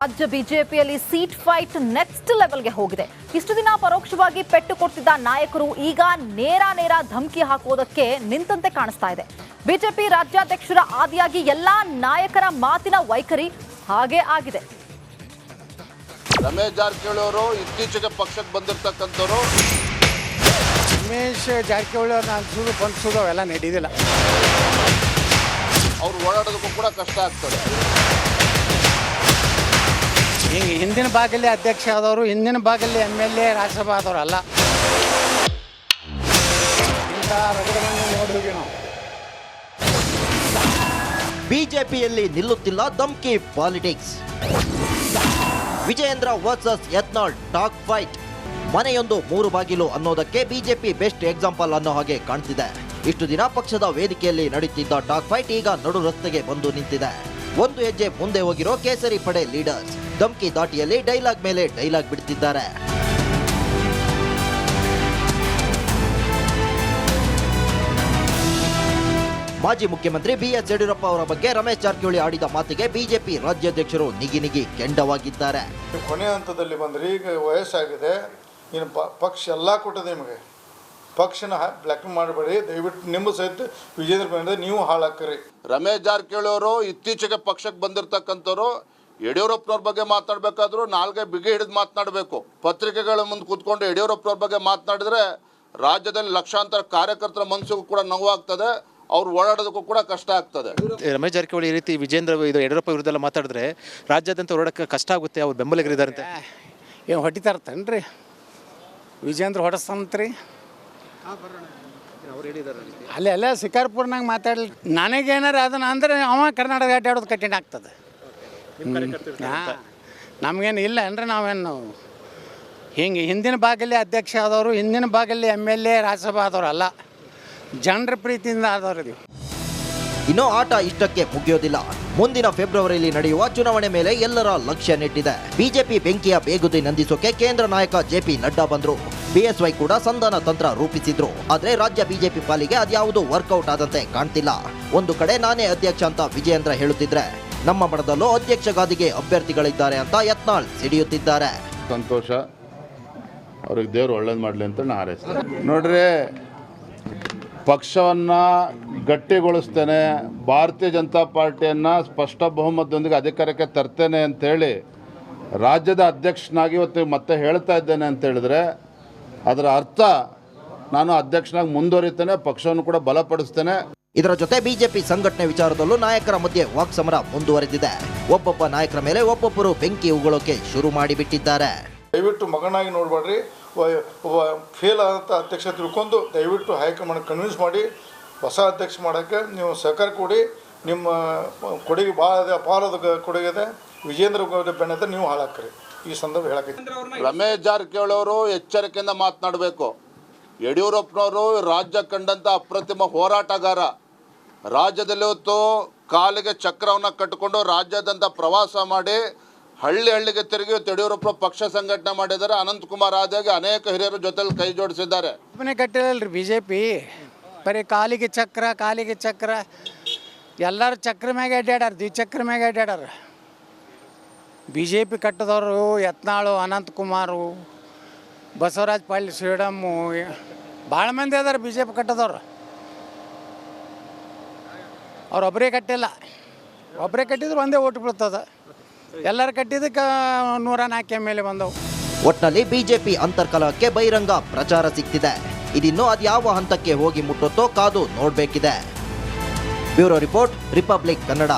ರಾಜ್ಯ ಬಿಜೆಪಿಯಲ್ಲಿ seat fight next ಲೆವೆಲ್ಗೆ ಹೋಗಿದೆ. ಇಷ್ಟು ದಿನ ಪರೋಕ್ಷವಾಗಿ ಪೆಟ್ಟು ಕೊಡ್ತಿದ್ದ ನಾಯಕರು ಈಗ ನೇರ ಧಮಕಿ ಹಾಕೋದಕ್ಕೆ ನಿಂತಂತೆ ಕಾಣಿಸ್ತಾ ಇದೆ. ಬಿಜೆಪಿ ರಾಜ್ಯಾಧ್ಯಕ್ಷರ ಆದಿಯಾಗಿ ಎಲ್ಲಾ ನಾಯಕರ ಮಾತಿನ ವೈಖರಿ ಹಾಗೆ ಆಗಿದೆ. ರಮೇಶ್ ಜಾರಕಿಹೊಳಿ ಅವರು ಇತ್ತೀಚೆಗೆ ಪಕ್ಷಕ್ಕೆ ಬಂದಿರತಕ್ಕಂಥವರು. ರಮೇಶ್ ಜಾರಕಿಹೊಳಿ ಅವ್ರನ್ನ ಅನ್ಸೋದು ಬಂದಿಸೋದು ಅವೆಲ್ಲ ನಡೆಯೋದಿಲ್ಲ. ಅವ್ರು ಓಡಾಡೋದಕ್ಕೂ ಕೂಡ ಕಷ್ಟ ಆಗ್ತದೆ. ಹಿಂಗೆ ಹಿಂದಿನ ಭಾಗದಲ್ಲಿ ಅಧ್ಯಕ್ಷ ಆದವರು, ಹಿಂದಿನ ಭಾಗದಲ್ಲಿ MLA ರಾಜ್ಯಸಭಾ ಆದವರು ಅಲ್ಲ. ಇಂಥ ರಗಡಗಳನ್ನು ನೋಡಿದ್ವಿ ನಾವು. ಬಿಜೆಪಿಯಲ್ಲಿ ನಿಲ್ಲುತ್ತಿಲ್ಲ ಧಮ್ಕಿ politics. Vijayendra versus Yatnal talk fight. ಮನೆಯೊಂದು ಮೂರು ಬಾಗಿಲು ಅನ್ನೋದಕ್ಕೆ ಬಿಜೆಪಿ ಬೆಸ್ಟ್ ಎಕ್ಸಾಂಪಲ್ ಅನ್ನೋ ಹಾಗೆ ಕಾಣ್ತಿದೆ. ಇಷ್ಟು ದಿನ ಪಕ್ಷದ ವೇದಿಕೆಯಲ್ಲಿ ನಡೆಯುತ್ತಿದ್ದ ಟಾಕ್ ಫೈಟ್ ಈಗ ನಡು ರಸ್ತೆಗೆ ಬಂದು ನಿಂತಿದೆ. ಒಂದು ಹೆಜ್ಜೆ ಮುಂದೆ ಹೋಗಿರೋ ಕೇಸರಿ ಪಡೆ ಲೀಡರ್ಸ್ ಧಮ್ಕಿ ದಾಟಿಯಲ್ಲಿ ಡೈಲಾಗ್ ಮೇಲೆ ಡೈಲಾಗ್ ಬಿಡ್ತಿದ್ದಾರೆ. ಮಾಜಿ ಮುಖ್ಯಮಂತ್ರಿ BS ಯಡಿಯೂರಪ್ಪ ಅವರ ಬಗ್ಗೆ ರಮೇಶ್ ಜಾರಕಿಹೊಳಿ ಆಡಿದ ಮಾತಿಗೆ ಬಿಜೆಪಿ ರಾಜ್ಯಾಧ್ಯಕ್ಷರು ನಿಗಿ ಕೆಂಡವಾಗಿದ್ದಾರೆ. ಕೊನೆ ಹಂತದಲ್ಲಿ ಬಂದರೆ ಈಗ ವಯಸ್ಸಾಗಿದೆ, ಇನ್ನು ಪಕ್ಷ ಎಲ್ಲ ಕೊಟ್ಟದೆ ನಿಮಗೆ. ಪಕ್ಷನ ಬ್ಲ್ಯಾಕ್ ಮಾಡಬೇಡಿ, ದಯವಿಟ್ಟು ನಿಮ್ಮ ಸಹಿತ ವಿಜೇಂದ್ರ ಬಂದ ನೀವು ಹಾಳಾಕ್ರಿ. ರಮೇಶ್ ಜಾರಕಿಹೊಳಿ ಅವರು ಇತ್ತೀಚೆಗೆ ಪಕ್ಷಕ್ಕೆ ಬಂದಿರತಕ್ಕಂಥವ್ರು. ಯಡಿಯೂರಪ್ಪನವ್ರ ಬಗ್ಗೆ ಮಾತನಾಡಬೇಕಾದ್ರೂ ನಾಲ್ಗೆ ಬಿಗಿ ಹಿಡಿದು ಮಾತನಾಡಬೇಕು. ಪತ್ರಿಕೆಗಳ ಮುಂದೆ ಕೂತ್ಕೊಂಡು ಯಡಿಯೂರಪ್ಪನವ್ರ ಬಗ್ಗೆ ಮಾತನಾಡಿದ್ರೆ ರಾಜ್ಯದಲ್ಲಿ ಲಕ್ಷಾಂತರ ಕಾರ್ಯಕರ್ತರ ಮನಸ್ಸಿಗೂ ಕೂಡ ನೋವಾಗ್ತದೆ. ಅವ್ರು ಓಡಾಡೋದಕ್ಕೂ ಕೂಡ ಕಷ್ಟ ಆಗ್ತದೆ. ರಮೇಶ್ ಜಾರಕಿಹೊಳಿ ಈ ರೀತಿ ವಿಜೇಂದ್ರ ಯಡಿಯೂರಪ್ಪ ವಿರುದ್ಧ ಎಲ್ಲ ಮಾತಾಡಿದ್ರೆ ರಾಜ್ಯಾದ್ಯಂತ ಓಡಾಡಕ್ಕೆ ಕಷ್ಟ ಆಗುತ್ತೆ. ಅವ್ರು ಬೆಂಬಲಿಗರಿದ್ದಾರಂತೆ. ಏನು ಹೊಡಿತಾರತ್ತೇನ್ರಿ ವಿಜೇಂದ್ರ ಹೊಡೆಸ್ತಂತ್ರಿ? ಅಲ್ಲ ಶಿಕಾರ್ಪುರ್ನಾಗ ಮಾತಾಡಲಿ. ನನಗೇನಾರ ಅದನ್ನ ಅಂದ್ರೆ ಅವ ಕರ್ನಾಟಕ ಅಡ್ಡಾಡೋದು ಕಠಿಣ ಆಗ್ತದೆ. ನಮಗೇನು ಇಲ್ಲ ಅಂದ್ರೆ ನಾವೇನು ಹಿಂಗೆ ಹಿಂದಿನ ಭಾಗದಲ್ಲಿ ಅಧ್ಯಕ್ಷ ಆದವರು, ಹಿಂದಿನ ಭಾಗದಲ್ಲಿ MLA ರಾಜ್ಯಸಭಾ ಆದವರು ಅಲ್ಲ. ಜನರ ಪ್ರೀತಿಯಿಂದ ಆದವರು ಇದೀವಿ. ಇನ್ನು ಆಟ ಇಷ್ಟಕ್ಕೆ ಮುಗಿಯೋದಿಲ್ಲ. ಮುಂದಿನ ಫೆಬ್ರವರಿಯಲ್ಲಿ ನಡೆಯುವ ಚುನಾವಣೆ ಮೇಲೆ ಎಲ್ಲರ ಲಕ್ಷ್ಯ ನೆಟ್ಟಿದೆ. ಬಿಜೆಪಿ ಬೆಂಕಿಯ ಬೇಗುದಿ ನಂದಿಸೋಕೆ ಕೇಂದ್ರ ನಾಯಕ JP ನಡ್ಡಾ ಬಂದ್ರು. BSY ಕೂಡ ಸಂಧಾನ ತಂತ್ರ ರೂಪಿಸಿದ್ರು. ಆದ್ರೆ ರಾಜ್ಯ ಬಿಜೆಪಿ ಪಾಲಿಗೆ ಅದ್ಯಾವುದೂ ವರ್ಕೌಟ್ ಆದಂತೆ ಕಾಣ್ತಿಲ್ಲ. ಒಂದು ಕಡೆ ನಾನೇ ಅಧ್ಯಕ್ಷ ಅಂತ ವಿಜಯೇಂದ್ರ ಹೇಳುತ್ತಿದ್ರೆ, ನಮ್ಮ ಬಣದಲ್ಲೂ ಅಧ್ಯಕ್ಷ ಗಾದಿಗೆ ಅಭ್ಯರ್ಥಿಗಳಿದ್ದಾರೆ ಅಂತ ಯತ್ನಾಳ್ ಸಿಡಿಯುತ್ತಿದ್ದಾರೆ. ಸಂತೋಷ, ಅವ್ರಿಗೆ ದೇವ್ರು ಒಳ್ಳೇದು ಮಾಡಲಿ ಅಂತ ನಾನು ಹಾರೈಸ್ತೇನೆ. ನೋಡ್ರಿ, ಪಕ್ಷವನ್ನು ಗಟ್ಟಿಗೊಳಿಸ್ತೇನೆ, ಭಾರತೀಯ ಜನತಾ ಪಾರ್ಟಿಯನ್ನು ಸ್ಪಷ್ಟ ಬಹುಮತದೊಂದಿಗೆ ಅಧಿಕಾರಕ್ಕೆ ತರ್ತೇನೆ ಅಂಥೇಳಿ ರಾಜ್ಯದ ಅಧ್ಯಕ್ಷನಾಗಿ ಇವತ್ತು ಮತ್ತೆ ಹೇಳ್ತಾ ಇದ್ದೇನೆ ಅಂತ ಹೇಳಿದ್ರೆ ಅದರ ಅರ್ಥ ನಾನು ಅಧ್ಯಕ್ಷನಾಗಿ ಮುಂದುವರಿತೇನೆ, ಪಕ್ಷವನ್ನು ಕೂಡ ಬಲಪಡಿಸ್ತೇನೆ. ಇದರ ಜೊತೆ ಬಿಜೆಪಿ ಸಂಘಟನೆ ವಿಚಾರದಲ್ಲೂ ನಾಯಕರ ಮಧ್ಯೆ ವಾಕ್ಸಮರ ಮುಂದುವರೆದಿದೆ. ಒಬ್ಬೊಬ್ಬ ನಾಯಕರ ಮೇಲೆ ಒಬ್ಬೊಬ್ಬರು ಬೆಂಕಿ ಉಗುಳೋಕೆ ಶುರು ಮಾಡಿಬಿಟ್ಟಿದ್ದಾರೆ. ದಯವಿಟ್ಟು ಮಗನಾಗಿ ನೋಡಬೇಡ್ರಿ. ಒಬ್ಬ ಫೇಲ್ ಆದಂಥ ಅಧ್ಯಕ್ಷ ತಿಳ್ಕೊಂಡು ದಯವಿಟ್ಟು ಹೈಕಮಾಂಡ್ ಕನ್ವಿನ್ಸ್ ಮಾಡಿ ಹೊಸ ಅಧ್ಯಕ್ಷ ಮಾಡೋಕ್ಕೆ ನೀವು ಸಹಕಾರ ಕೊಡಿ. ನಿಮ್ಮ ಕೊಡುಗೆ ಭಾಳ ಇದೆ, ಅಪಾರದ ಕೊಡುಗೆ ಇದೆ. ವಿಜೇಂದ್ರ ಬೆನ್ನತ್ತ ನೀವು ಹಾಳಾಕ್ರಿ. ಈ ಸಂದರ್ಭ ಹೇಳಕ್ಕೆ ರಮೇಶ್ ಜಾರಕಿಹೊಳಿ ಅವರು ಎಚ್ಚರಿಕೆಯಿಂದ ಮಾತನಾಡಬೇಕು. ಯಡಿಯೂರಪ್ಪನವರು ರಾಜ್ಯ ಕಂಡಂಥ ಅಪ್ರತಿಮ ಹೋರಾಟಗಾರ. ರಾಜ್ಯದಲ್ಲಿ ಹೊತ್ತು ಕಾಲಿಗೆ ಚಕ್ರವನ್ನು ಕಟ್ಟಿಕೊಂಡು ರಾಜ್ಯಾದ್ಯಂತ ಪ್ರವಾಸ ಮಾಡಿ ಹಳ್ಳಿಗೆ ತಿರುಗಿ ಯಡಿಯೂರಪ್ಪ ಪಕ್ಷ ಸಂಘಟನೆ ಮಾಡಿದ್ದಾರೆ. ಅನಂತಕುಮಾರ್ ಆದಾಗೆ ಅನೇಕ ಹಿರಿಯರ ಜೊತೆಲಿ ಕೈ ಜೋಡಿಸಿದ್ದಾರೆ. ಕಟ್ಟಿರಲ್ರಿ BJP, ಬರೀ ಕಾಲಿಗೆ ಚಕ್ರ ಎಲ್ಲರೂ ಚಕ್ರ ಮ್ಯಾಗೆ ಅಡ್ಡಾಡ್ಯಾರ, ದ್ವಿಚಕ್ರ ಮ್ಯಾಗೆ ಅಡ್ಡಾಡ್ಯಾರ. BJP ಕಟ್ಟದವರು ಯತ್ನಾಳು, ಅನಂತಕುಮಾರು, ಬಸವರಾಜ ಪಾಟೀಲ್, ಶ್ರೀಡಮ್ಮು, ಭಾಳ ಮಂದಿ ಅದಾರ BJP ಕಟ್ಟದವ್ರು. ಅವ್ರೊಬ್ಬರೇ ಕಟ್ಟಿಲ್ಲ. ಒಬ್ಬರೇ ಕಟ್ಟಿದ್ರು ಒಂದೇ ಓಟು ಬೀಳ್ತದೆ. ಎಲ್ಲರೂ ಕಟ್ಟಿದ್ದಕ್ಕೆ 104 MLA ಬಂದವು. ಒಟ್ನಲ್ಲಿ ಬಿಜೆಪಿ ಅಂತರ್ಕಲಹಕ್ಕೆ ಬಹಿರಂಗ ಪ್ರಚಾರ ಸಿಗ್ತಿದೆ. ಇದಿನ್ನೂ ಅದ್ಯಾವ ಹಂತಕ್ಕೆ ಹೋಗಿ ಮುಟ್ಟುತ್ತೋ ಕಾದು ನೋಡಬೇಕಿದೆ. Bureau report, republic Kannada.